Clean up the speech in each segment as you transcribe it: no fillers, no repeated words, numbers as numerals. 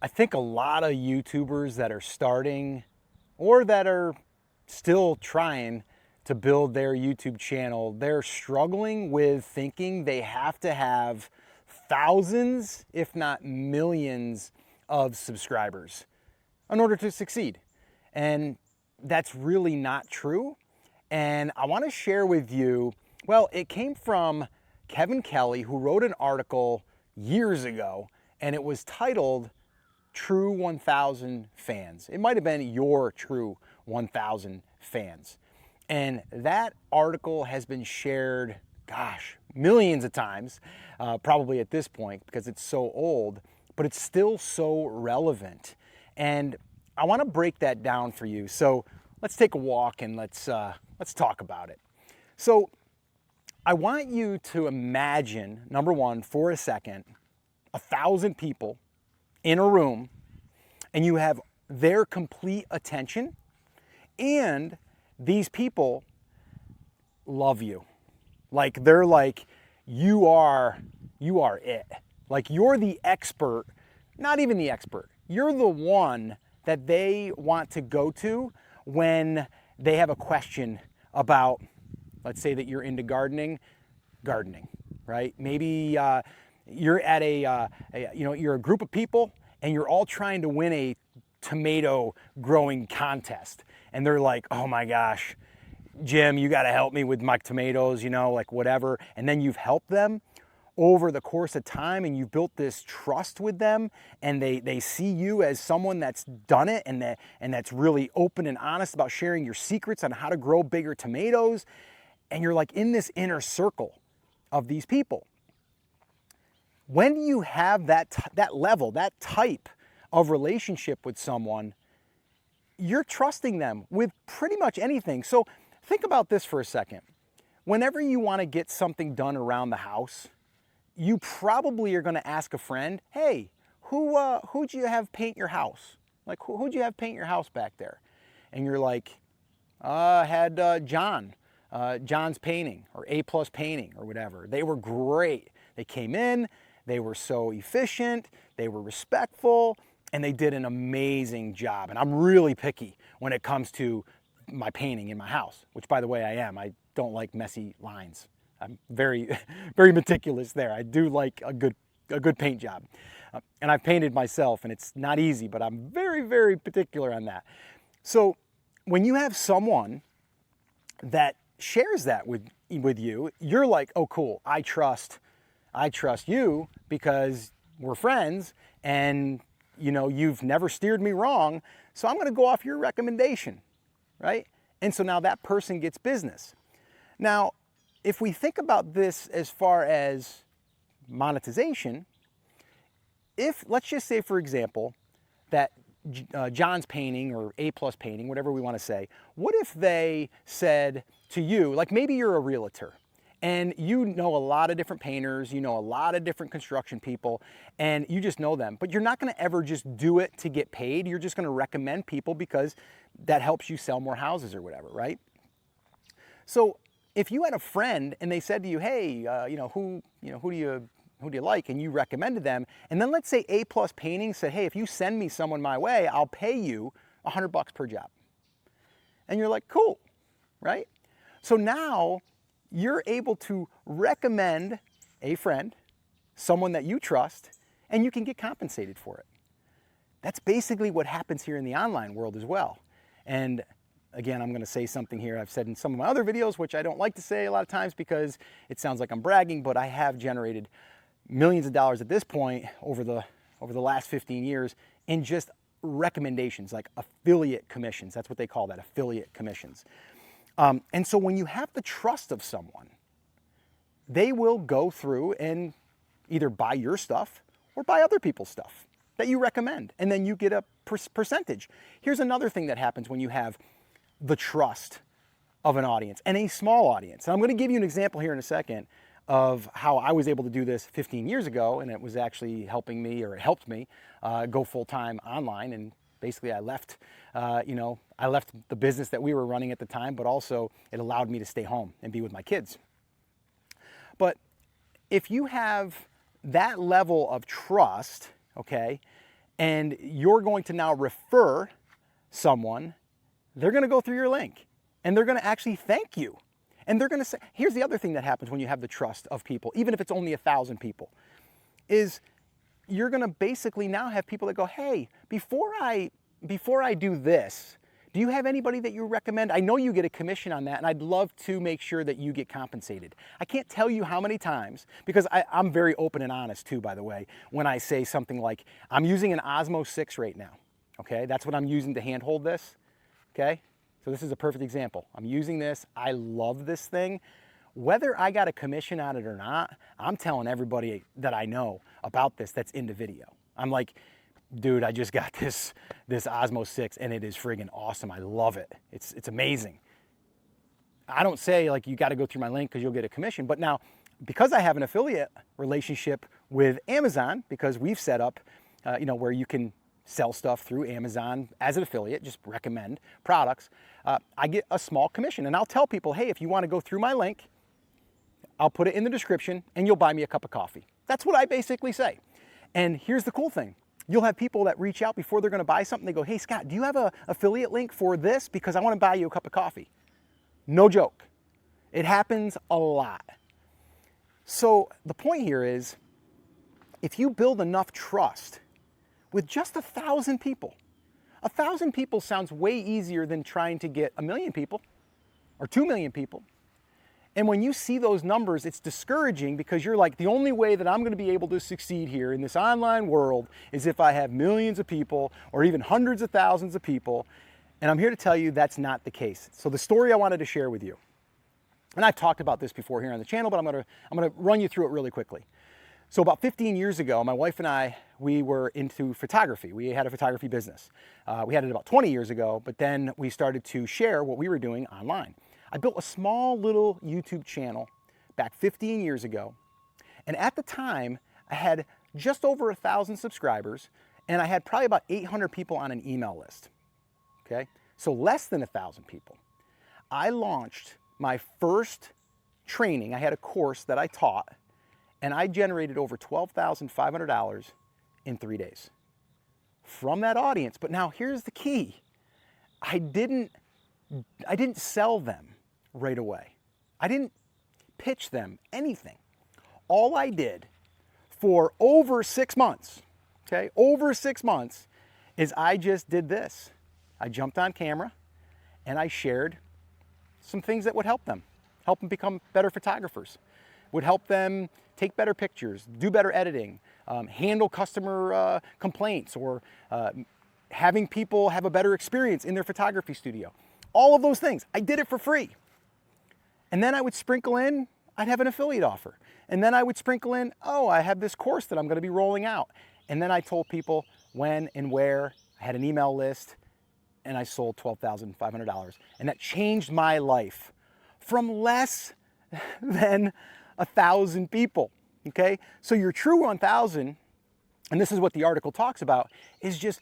I think a lot of YouTubers that are starting or that are still trying to build their YouTube channel, they're struggling with thinking they have to have thousands, if not millions, of subscribers in order to succeed. And that's really not true. And I want to share with you, well, it came from Kevin Kelly, who wrote an article years ago, and it was titled True 1000 Fans. It might have been Your True 1000 Fans. And that article has been shared, gosh, millions of times, probably at this point because it's so old, but it's still so relevant. And I want to break that down for you. So let's take a walk and let's talk about it. So I want you to imagine, number one, for a second, 1,000 people in a room, and you have their complete attention, and these people love you. Like, they're like, you are it. Like, you're the expert, not even the expert. You're the one that they want to go to when they have a question about, let's say that you're into gardening, right? Maybe you're at you're a group of people and you're all trying to win a tomato growing contest. And they're like, oh my gosh, Jim, you got to help me with my tomatoes, like whatever. And then you've helped them over the course of time and you've built this trust with them, and they see you as someone that's done it and that's really open and honest about sharing your secrets on how to grow bigger tomatoes. And you're like in this inner circle of these people. When you have that level, that type of relationship with someone, you're trusting them with pretty much anything. So think about this for a second. Whenever you want to get something done around the house, you probably are going to ask a friend, hey, who'd you have paint your house? Like, who'd you have paint your house back there? And you're like, I had John's Painting or A+ Painting or whatever. They were great. They came in, they were so efficient, they were respectful, and they did an amazing job. And I'm really picky when it comes to my painting in my house, which, by the way, I am. I don't like messy lines. I'm very, very meticulous there. I do like a good paint job. And I've painted myself, and it's not easy, but I'm very, very particular on that. So when you have someone that shares that with you, you're like, oh, cool, I trust you because we're friends, and you've never steered me wrong, so I'm going to go off your recommendation, right? And so now that person gets business. Now, if we think about this as far as monetization, let's just say, for example, that John's Painting or A+ Painting, whatever we want to say, what if they said to you, like maybe you're a realtor and you know a lot of different painters, you know a lot of different construction people, and you just know them, but you're not going to ever just do it to get paid. You're just going to recommend people because that helps you sell more houses or whatever, right? So if you had a friend and they said to you, hey, who do you like? And you recommended them. And then let's say A+ Painting said, hey, if you send me someone my way, I'll pay you $100 per job. And you're like, cool, right? So now you're able to recommend a friend, someone that you trust, and you can get compensated for it. That's basically what happens here in the online world as well. And again, I'm going to say something here I've said in some of my other videos, which I don't like to say a lot of times because it sounds like I'm bragging, but I have generated millions of dollars at this point over the last 15 years in just recommendations, like affiliate commissions. That's what they call that, affiliate commissions. And so when you have the trust of someone, they will go through and either buy your stuff or buy other people's stuff that you recommend, and then you get a percentage. Here's another thing that happens when you have the trust of an audience, and a small audience. And I'm going to give you an example here in a second of how I was able to do this 15 years ago, and it was actually helping me, or it helped me go full-time online. And basically I left the business that we were running at the time, but also it allowed me to stay home and be with my kids. But if you have that level of trust, okay, and you're going to now refer someone, they're going to go through your link and they're going to actually thank you. And they're going to say, here's the other thing that happens when you have the trust of people, even if it's only 1,000 people, is you're going to basically now have people that go, hey, before I do this, do you have anybody that you recommend? I know you get a commission on that, and I'd love to make sure that you get compensated. I can't tell you how many times, because I'm very open and honest too, by the way, when I say something like, I'm using an Osmo 6 right now, okay? That's what I'm using to handhold this, okay? So this is a perfect example. I'm using this. I love this thing. Whether I got a commission on it or not, I'm telling everybody that I know about this that's into video. I'm like, dude, I just got this Osmo 6 and it is friggin' awesome. I love it. It's amazing. I don't say like you got to go through my link because you'll get a commission, but now because I have an affiliate relationship with Amazon, because we've set up, where you can sell stuff through Amazon as an affiliate, just recommend products, I get a small commission. And I'll tell people, hey, if you want to go through my link, I'll put it in the description and you'll buy me a cup of coffee. That's what I basically say. And here's the cool thing. You'll have people that reach out before they're going to buy something. They go, hey, Scott, do you have an affiliate link for this? Because I want to buy you a cup of coffee. No joke. It happens a lot. So the point here is, if you build enough trust with just 1,000 people, 1,000 people sounds way easier than trying to get 1 million people or 2 million people. And when you see those numbers, it's discouraging because you're like, the only way that I'm going to be able to succeed here in this online world is if I have millions of people or even hundreds of thousands of people. And I'm here to tell you that's not the case. So the story I wanted to share with you, and I've talked about this before here on the channel, but I'm going to run you through it really quickly. So about 15 years ago, my wife and I, we were into photography. We had a photography business. We had it about 20 years ago, but then we started to share what we were doing online. I built a small little YouTube channel back 15 years ago. And at the time, I had just over 1,000 subscribers, and I had probably about 800 people on an email list. Okay? So less than 1,000 people. I launched my first training. I had a course that I taught, and I generated over $12,500 in 3 days from that audience. But now here's the key. I didn't sell them right away. I didn't pitch them anything. All I did for over 6 months, okay, over 6 months, is I just did this. I jumped on camera and I shared some things that would help them become better photographers, would help them take better pictures, do better editing, handle customer complaints, or having people have a better experience in their photography studio. All of those things. I did it for free. And then I would sprinkle in, I'd have an affiliate offer. And then I would sprinkle in, oh, I have this course that I'm going to be rolling out. And then I told people when and where. I had an email list, and I sold $12,500. And that changed my life from less than 1,000 people. Okay? So your true 1,000, and this is what the article talks about, is just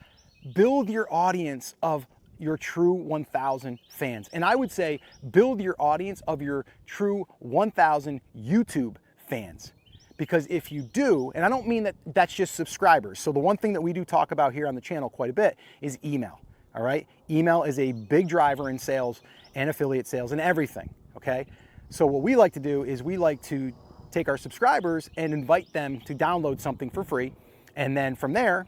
build your audience of your true 1,000 fans. And I would say build your audience of your true 1,000 YouTube fans. Because if you do, and I don't mean that that's just subscribers. So the one thing that we do talk about here on the channel quite a bit is email. All right? Email is a big driver in sales and affiliate sales and everything. Okay? So what we like to do is we like to take our subscribers and invite them to download something for free. And then from there,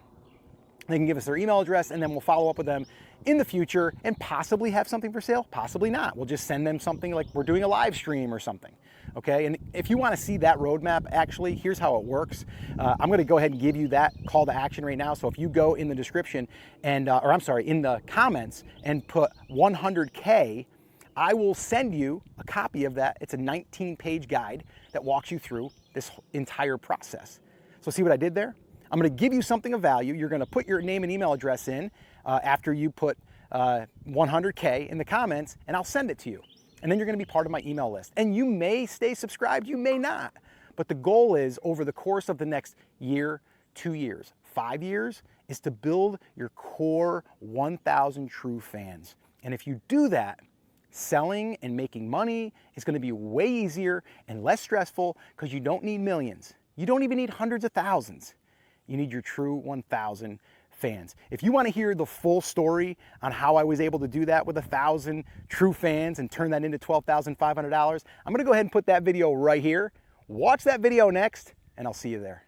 they can give us their email address, and then we'll follow up with them in the future and possibly have something for sale, possibly not. We'll just send them something like we're doing a live stream or something, okay? And if you wanna see that roadmap, actually, here's how it works. I'm gonna go ahead and give you that call to action right now. So if you go in the description and, in the comments and put 100K, I will send you a copy of that. It's a 19-page guide that walks you through this entire process. So see what I did there? I'm going to give you something of value. You're going to put your name and email address in after you put 100K in the comments, and I'll send it to you. And then you're going to be part of my email list. And you may stay subscribed, you may not. But the goal is, over the course of the next year, 2 years, 5 years, is to build your core 1,000 true fans. And if you do that, selling and making money is going to be way easier and less stressful, because you don't need millions. You don't even need hundreds of thousands. You need your true 1,000 fans. If you want to hear the full story on how I was able to do that with 1,000 true fans and turn that into $12,500, I'm going to go ahead and put that video right here. Watch that video next, and I'll see you there.